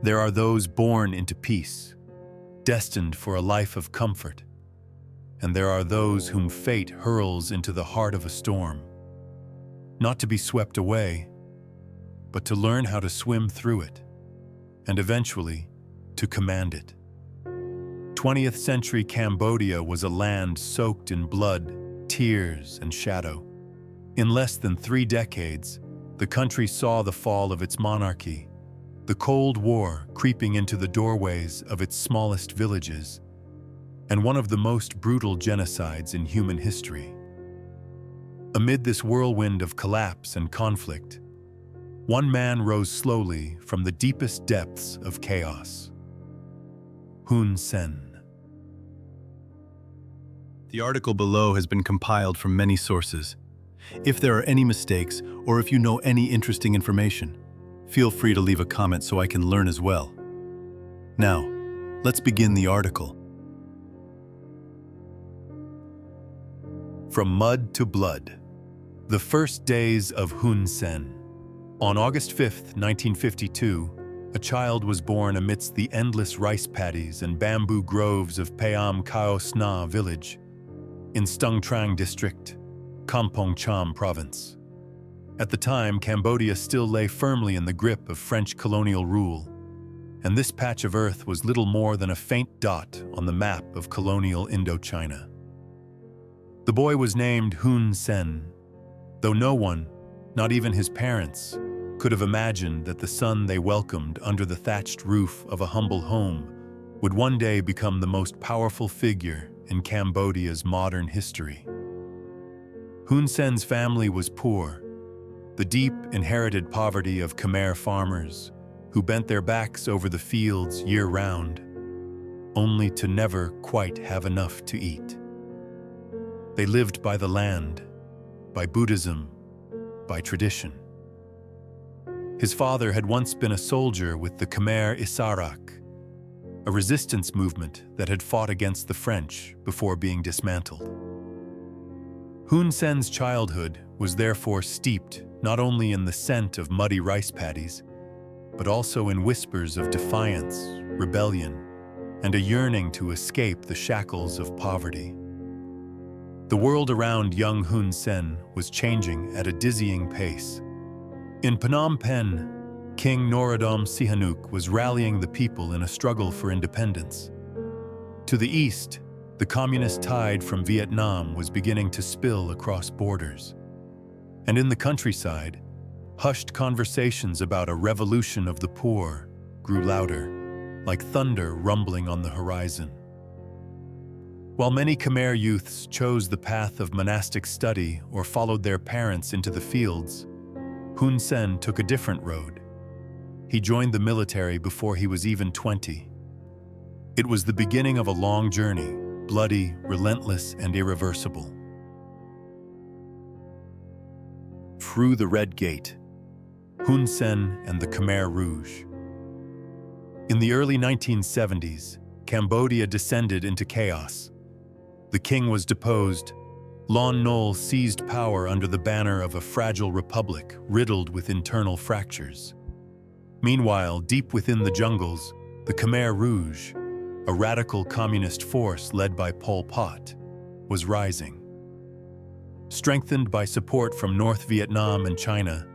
There are those born into peace, destined for a life of comfort, and there are those whom fate hurls into the heart of a storm, not to be swept away, but to learn how to swim through it, and eventually to command it. 20th century Cambodia was a land soaked in blood, tears, and shadow. In less than 3 decades, the country saw the fall of its monarchy, the Cold War creeping into the doorways of its smallest villages, and one of the most brutal genocides in human history. Amid this whirlwind of collapse and conflict, one man rose slowly from the deepest depths of chaos. Hun Sen. The article below has been compiled from many sources. If there are any mistakes, or if you know any interesting information, feel free to leave a comment so I can learn as well. Now, let's begin the article. From Mud to Blood. The First Days of Hun Sen. On August 5, 1952, a child was born amidst the endless rice paddies and bamboo groves of Paam Khao Sna village in Stung Trang district, Kampong Cham province. At the time, Cambodia still lay firmly in the grip of French colonial rule, and this patch of earth was little more than a faint dot on the map of colonial Indochina. The boy was named Hun Sen, though no one, not even his parents, could have imagined that the son they welcomed under the thatched roof of a humble home would one day become the most powerful figure in Cambodia's modern history. Hun Sen's family was poor, the deep inherited poverty of Khmer farmers who bent their backs over the fields year-round, only to never quite have enough to eat. They lived by the land, by Buddhism, by tradition. His father had once been a soldier with the Khmer Isarak, a resistance movement that had fought against the French before being dismantled. Hun Sen's childhood was therefore steeped not only in the scent of muddy rice paddies, but also in whispers of defiance, rebellion, and a yearning to escape the shackles of poverty. The world around young Hun Sen was changing at a dizzying pace. In Phnom Penh, King Norodom Sihanouk was rallying the people in a struggle for independence. To the east, the communist tide from Vietnam was beginning to spill across borders. And in the countryside, hushed conversations about a revolution of the poor grew louder, like thunder rumbling on the horizon. While many Khmer youths chose the path of monastic study or followed their parents into the fields, Hun Sen took a different road. He joined the military before he was even 20. It was the beginning of a long journey, bloody, relentless, and irreversible. Through the Red Gate. Hun Sen and the Khmer Rouge. In the early 1970s, Cambodia descended into chaos. The king was deposed. Lon Nol seized power under the banner of a fragile republic riddled with internal fractures. Meanwhile, deep within the jungles, the Khmer Rouge, a radical communist force led by Pol Pot, was rising. Strengthened by support from North Vietnam and China,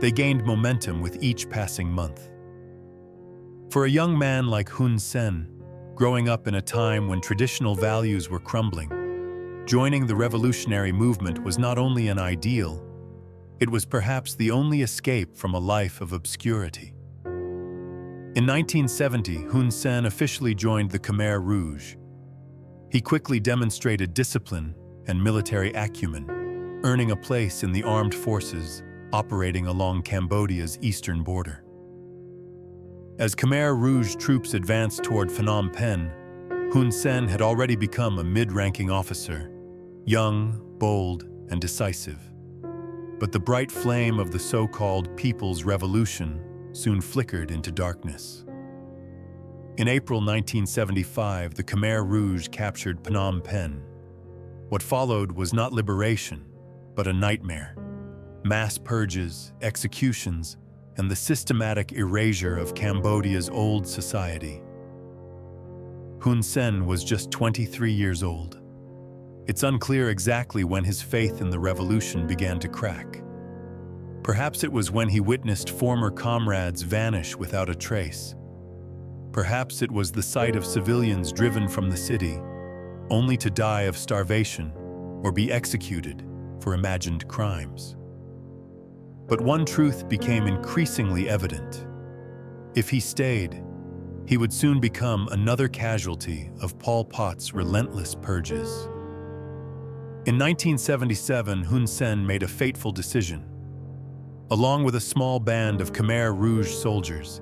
they gained momentum with each passing month. For a young man like Hun Sen, growing up in a time when traditional values were crumbling, joining the revolutionary movement was not only an ideal, it was perhaps the only escape from a life of obscurity. In 1970, Hun Sen officially joined the Khmer Rouge. He quickly demonstrated discipline and military acumen, earning a place in the armed forces operating along Cambodia's eastern border. As Khmer Rouge troops advanced toward Phnom Penh, Hun Sen had already become a mid-ranking officer, young, bold, and decisive. But the bright flame of the so-called People's Revolution soon flickered into darkness. In April 1975, the Khmer Rouge captured Phnom Penh. What followed was not liberation, but a nightmare. Mass purges, executions, and the systematic erasure of Cambodia's old society. Hun Sen was just 23 years old. It's unclear exactly when his faith in the revolution began to crack. Perhaps it was when he witnessed former comrades vanish without a trace. Perhaps it was the sight of civilians driven from the city, only to die of starvation or be executed for imagined crimes. But one truth became increasingly evident. If he stayed, he would soon become another casualty of Pol Pot's relentless purges. In 1977, Hun Sen made a fateful decision. Along with a small band of Khmer Rouge soldiers,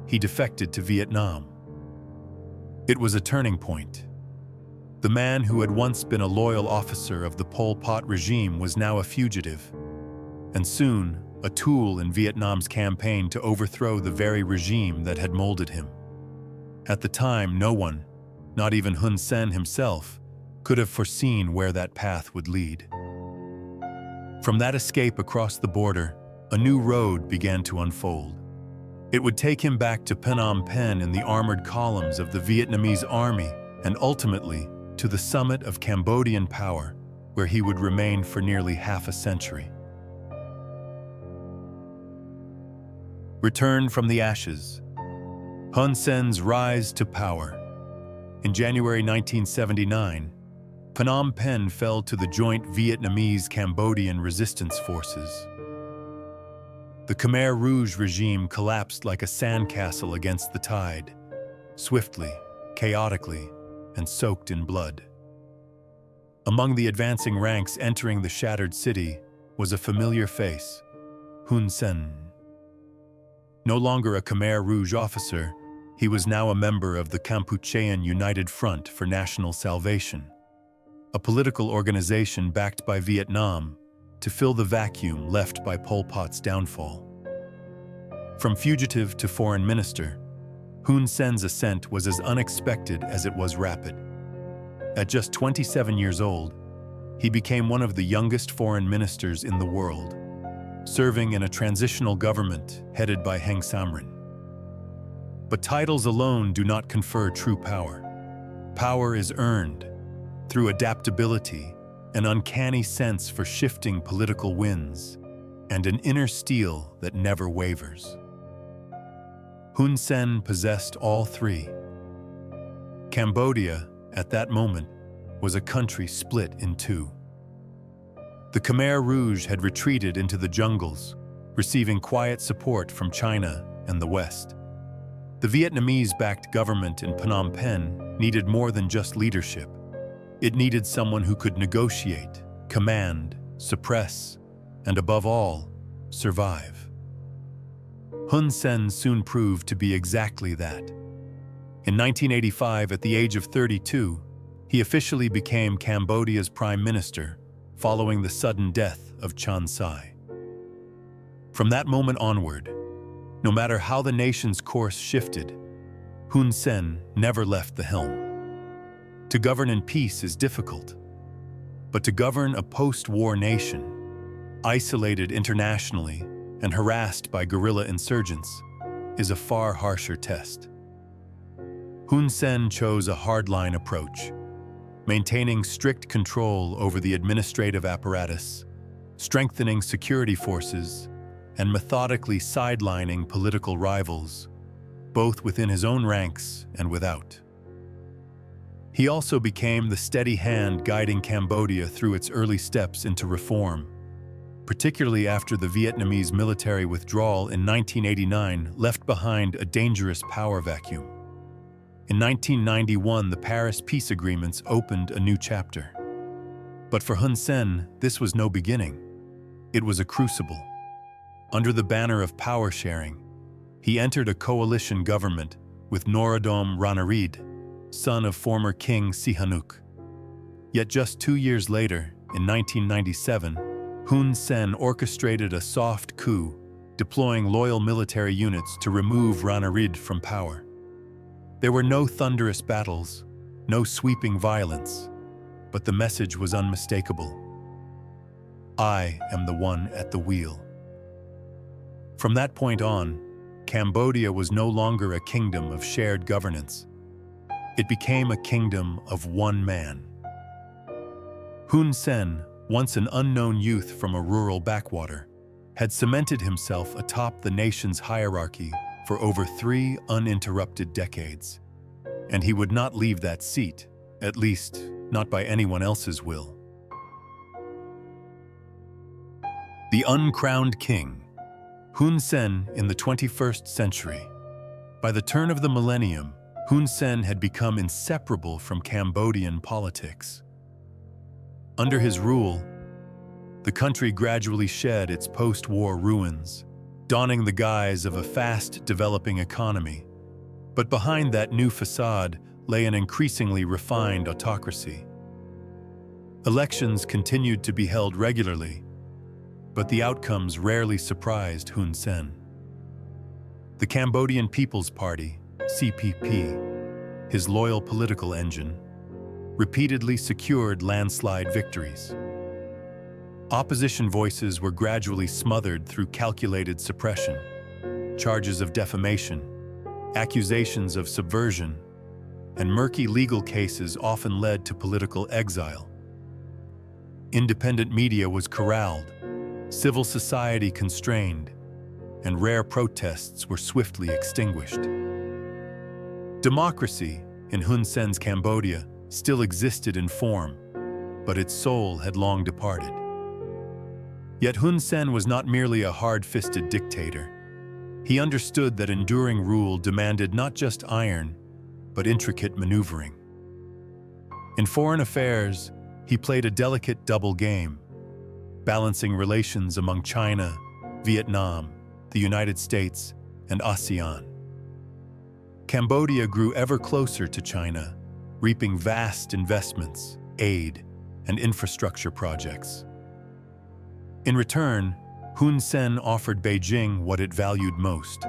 he defected to Vietnam. It was a turning point. The man who had once been a loyal officer of the Pol Pot regime was now a fugitive, and soon a tool in Vietnam's campaign to overthrow the very regime that had molded him. At the time, no one, not even Hun Sen himself, could have foreseen where that path would lead. From that escape across the border, a new road began to unfold. It would take him back to Phnom Penh in the armored columns of the Vietnamese army and ultimately to the summit of Cambodian power, where he would remain for nearly half a century. Return from the ashes. Hun Sen's rise to power. In January 1979, Phnom Penh fell to the joint Vietnamese-Cambodian resistance forces. The Khmer Rouge regime collapsed like a sandcastle against the tide, swiftly, chaotically, and soaked in blood. Among the advancing ranks entering the shattered city was a familiar face, Hun Sen. No longer a Khmer Rouge officer, he was now a member of the Kampuchean United Front for National Salvation, a political organization backed by Vietnam to fill the vacuum left by Pol Pot's downfall. From fugitive to foreign minister, Hun Sen's ascent was as unexpected as it was rapid. At just 27 years old, he became one of the youngest foreign ministers in the world, serving in a transitional government headed by Heng Samrin. But titles alone do not confer true power. Power is earned through adaptability, an uncanny sense for shifting political winds, and an inner steel that never wavers. Hun Sen possessed all three. Cambodia, at that moment, was a country split in two. The Khmer Rouge had retreated into the jungles, receiving quiet support from China and the West. The Vietnamese-backed government in Phnom Penh needed more than just leadership. It needed someone who could negotiate, command, suppress, and above all, survive. Hun Sen soon proved to be exactly that. In 1985, at the age of 32, he officially became Cambodia's prime minister, following the sudden death of Chan Sai. From that moment onward, no matter how the nation's course shifted, Hun Sen never left the helm. To govern in peace is difficult, but to govern a post-war nation, isolated internationally and harassed by guerrilla insurgents, is a far harsher test. Hun Sen chose a hardline approach, maintaining strict control over the administrative apparatus, strengthening security forces, and methodically sidelining political rivals, both within his own ranks and without. He also became the steady hand guiding Cambodia through its early steps into reform, particularly after the Vietnamese military withdrawal in 1989 left behind a dangerous power vacuum. In 1991, the Paris peace agreements opened a new chapter. But for Hun Sen, this was no beginning. It was a crucible. Under the banner of power sharing, he entered a coalition government with Norodom Ranariddh, son of former King Sihanouk. Yet just 2 years later, in 1997, Hun Sen orchestrated a soft coup, deploying loyal military units to remove Ranariddh from power. There were no thunderous battles, no sweeping violence, but the message was unmistakable. I am the one at the wheel. From that point on, Cambodia was no longer a kingdom of shared governance. It became a kingdom of one man. Hun Sen, once an unknown youth from a rural backwater, had cemented himself atop the nation's hierarchy for over 3 uninterrupted decades. And he would not leave that seat, at least not by anyone else's will. The Uncrowned King, Hun Sen in the 21st century. By the turn of the millennium, Hun Sen had become inseparable from Cambodian politics. Under his rule, the country gradually shed its post-war ruins, donning the guise of a fast-developing economy. But behind that new facade lay an increasingly refined autocracy. Elections continued to be held regularly, but the outcomes rarely surprised Hun Sen. The Cambodian People's Party, CPP, his loyal political engine, repeatedly secured landslide victories. Opposition voices were gradually smothered through calculated suppression, charges of defamation, accusations of subversion, and murky legal cases often led to political exile. Independent media was corralled, civil society constrained, and rare protests were swiftly extinguished. Democracy in Hun Sen's Cambodia still existed in form, but its soul had long departed. Yet Hun Sen was not merely a hard-fisted dictator. He understood that enduring rule demanded not just iron, but intricate maneuvering. In foreign affairs, he played a delicate double game, balancing relations among China, Vietnam, the United States, and ASEAN. Cambodia grew ever closer to China, reaping vast investments, aid, and infrastructure projects. In return, Hun Sen offered Beijing what it valued most: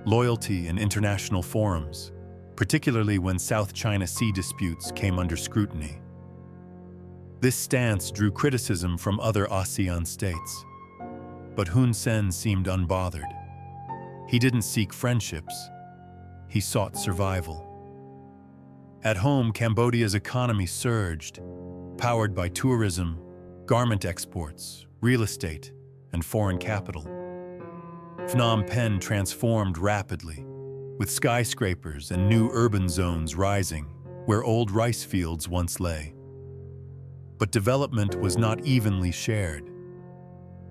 loyalty in international forums, particularly when South China Sea disputes came under scrutiny. This stance drew criticism from other ASEAN states, but Hun Sen seemed unbothered. He didn't seek friendships, he sought survival. At home, Cambodia's economy surged, powered by tourism, garment exports, real estate, and foreign capital. Phnom Penh transformed rapidly, with skyscrapers and new urban zones rising where old rice fields once lay. But development was not evenly shared.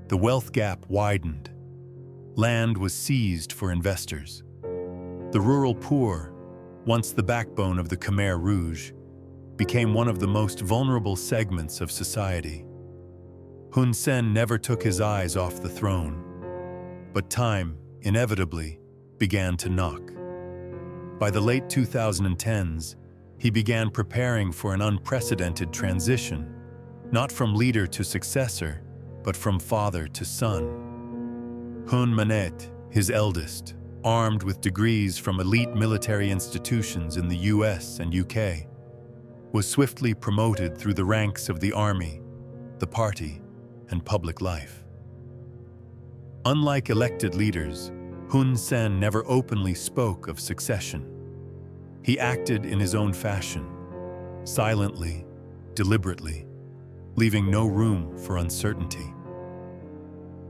The wealth gap widened. Land was seized for investors. The rural poor, once the backbone of the Khmer Rouge, became one of the most vulnerable segments of society. Hun Sen never took his eyes off the throne, but time, inevitably, began to knock. By the late 2010s, he began preparing for an unprecedented transition, not from leader to successor, but from father to son. Hun Manet, his eldest, armed with degrees from elite military institutions in the US and UK, was swiftly promoted through the ranks of the army, the party, and public life. Unlike elected leaders, Hun Sen never openly spoke of succession. He acted in his own fashion, silently, deliberately, leaving no room for uncertainty.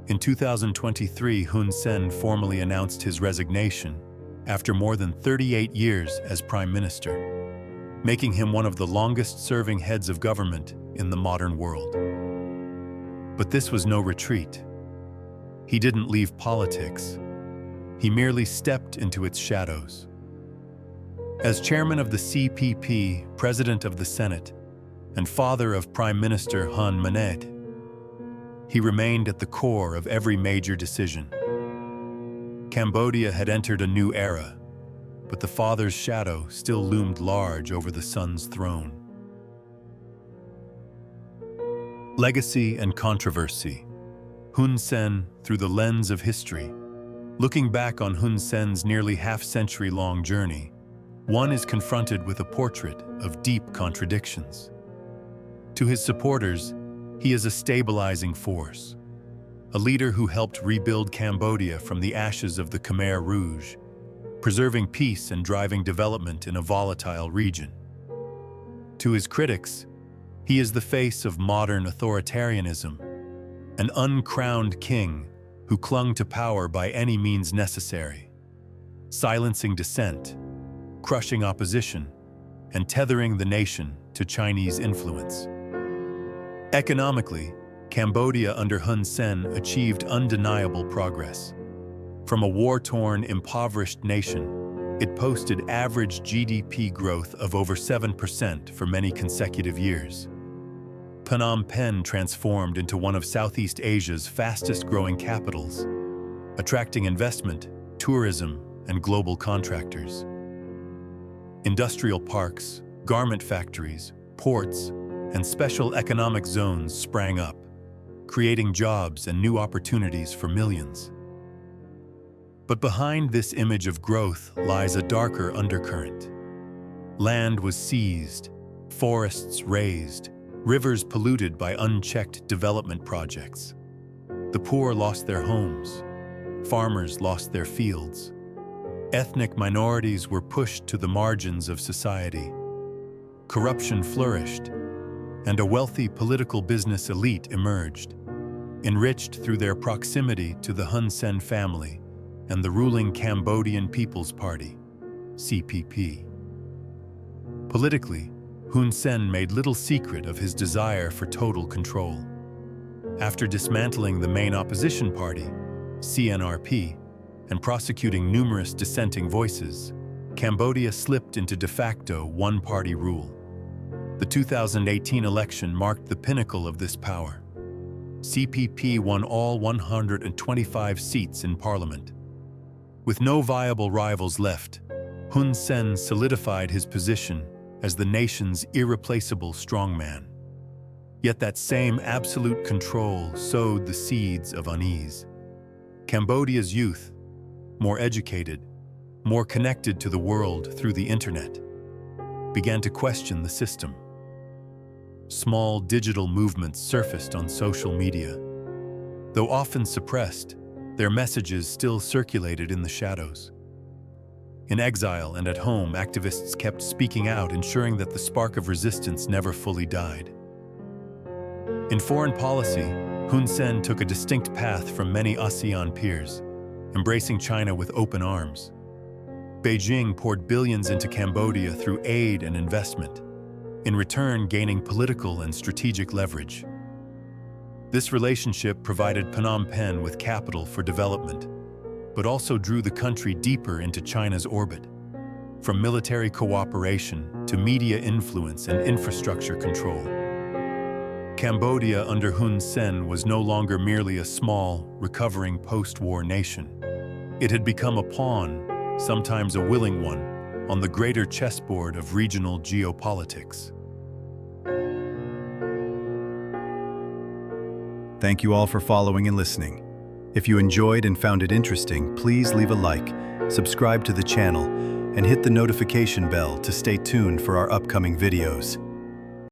In 2023, Hun Sen formally announced his resignation after more than 38 years as Prime Minister, making him one of the longest-serving heads of government in the modern world. But this was no retreat. He didn't leave politics. He merely stepped into its shadows. As chairman of the CPP, president of the Senate, and father of Prime Minister Hun Manet, he remained at the core of every major decision. Cambodia had entered a new era, but the father's shadow still loomed large over the son's throne. Legacy and controversy. Hun Sen through the lens of history. Looking back on Hun Sen's nearly half-century-long journey, one is confronted with a portrait of deep contradictions. To his supporters, he is a stabilizing force, a leader who helped rebuild Cambodia from the ashes of the Khmer Rouge, preserving peace and driving development in a volatile region. To his critics, he is the face of modern authoritarianism, an uncrowned king who clung to power by any means necessary, silencing dissent, crushing opposition, and tethering the nation to Chinese influence. Economically, Cambodia under Hun Sen achieved undeniable progress. From a war-torn, impoverished nation, it posted average GDP growth of over 7% for many consecutive years. Phnom Penh transformed into one of Southeast Asia's fastest-growing capitals, attracting investment, tourism, and global contractors. Industrial parks, garment factories, ports, and special economic zones sprang up, creating jobs and new opportunities for millions. But behind this image of growth lies a darker undercurrent. Land was seized, forests razed, rivers polluted by unchecked development projects. The poor lost their homes, farmers lost their fields. Ethnic minorities were pushed to the margins of society. Corruption flourished, and a wealthy political business elite emerged, enriched through their proximity to the Hun Sen family and the ruling Cambodian People's Party, CPP. Politically, Hun Sen made little secret of his desire for total control. After dismantling the main opposition party, CNRP, and prosecuting numerous dissenting voices, Cambodia slipped into de facto one-party rule. The 2018 election marked the pinnacle of this power. CPP won all 125 seats in parliament. With no viable rivals left, Hun Sen solidified his position as the nation's irreplaceable strongman. Yet that same absolute control sowed the seeds of unease. Cambodia's youth, more educated, more connected to the world through the internet, began to question the system. Small digital movements surfaced on social media. Though often suppressed, their messages still circulated in the shadows. In exile and at home, activists kept speaking out, ensuring that the spark of resistance never fully died. In foreign policy, Hun Sen took a distinct path from many ASEAN peers, embracing China with open arms. Beijing poured billions into Cambodia through aid and investment, in return gaining political and strategic leverage. This relationship provided Phnom Penh with capital for development, but also drew the country deeper into China's orbit. From military cooperation to media influence and infrastructure control, Cambodia under Hun Sen was no longer merely a small, recovering post-war nation. It had become a pawn, sometimes a willing one, on the greater chessboard of regional geopolitics. Thank you all for following and listening. If you enjoyed and found it interesting, please leave a like, subscribe to the channel, and hit the notification bell to stay tuned for our upcoming videos.